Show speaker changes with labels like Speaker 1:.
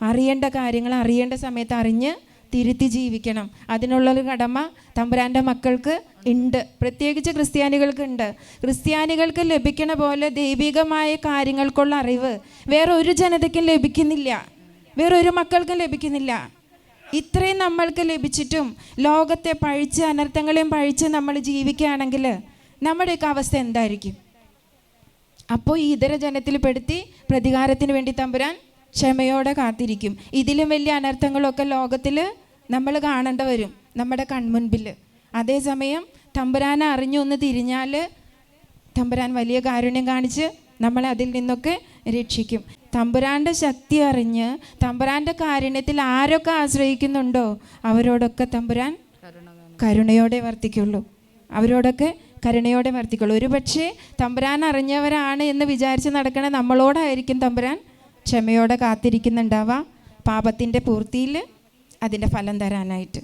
Speaker 1: അറിയേണ്ട കാര്യങ്ങൾ അറിയേണ്ട സമയത്ത് അറിഞ്ഞ് തിരുത്തി ജീവിക്കണം. അതിനുള്ളൊരു കടമ തമ്പുരാൻ്റെ മക്കൾക്ക് ഉണ്ട്, പ്രത്യേകിച്ച് ക്രിസ്ത്യാനികൾക്കുണ്ട്. ക്രിസ്ത്യാനികൾക്ക് ലഭിക്കണ പോലെ ദൈവികമായ കാര്യങ്ങൾക്കുള്ള അറിവ് വേറെ ഒരു ജനതയ്ക്കും ലഭിക്കുന്നില്ല, വേറൊരു മക്കൾക്കും ലഭിക്കുന്നില്ല. ഇത്രയും നമ്മൾക്ക് ലഭിച്ചിട്ടും ലോകത്തെ പഴിച്ച് അനർത്ഥങ്ങളെയും പഴിച്ച് നമ്മൾ ജീവിക്കുകയാണെങ്കിൽ നമ്മുടെയൊക്കെ അവസ്ഥ എന്തായിരിക്കും? അപ്പോൾ ഈ ഇതര ജനത്തിൽ പെടുത്തി പ്രതികാരത്തിന് വേണ്ടി തമ്പുരാൻ ക്ഷമയോടെ കാത്തിരിക്കും. ഇതിലും വലിയ അനർത്ഥങ്ങളൊക്കെ ലോകത്തിൽ നമ്മൾ കാണേണ്ടി വരും നമ്മുടെ കൺമുൻപിൽ. അതേസമയം തമ്പുരാനെ അറിഞ്ഞൊന്ന് തിരിഞ്ഞാൽ തമ്പുരാൻ വലിയ കാരുണ്യം കാണിച്ച് നമ്മളെ അതിൽ നിന്നൊക്കെ രക്ഷിക്കും. തമ്പുരാൻ്റെ ശക്തി അറിഞ്ഞ് തമ്പുരാൻ്റെ കാരുണ്യത്തിൽ ആരൊക്കെ ആശ്രയിക്കുന്നുണ്ടോ അവരോടൊക്കെ തമ്പുരാൻ കരുണയോടെ വർത്തിക്കുള്ളൂ, അവരോടൊക്കെ കരുണയോടെ വർത്തിക്കുള്ളൂ. ഒരു പക്ഷേ തമ്പുരാൻ അറിഞ്ഞവരാണ് എന്ന് വിചാരിച്ച് നടക്കണ നമ്മളോടായിരിക്കും തമ്പുരാൻ ക്ഷമയോടെ കാത്തിരിക്കുന്നുണ്ടാവുക, പാപത്തിൻ്റെ പൂർത്തിയിൽ അതിൻ്റെ ഫലം തരാനായിട്ട്.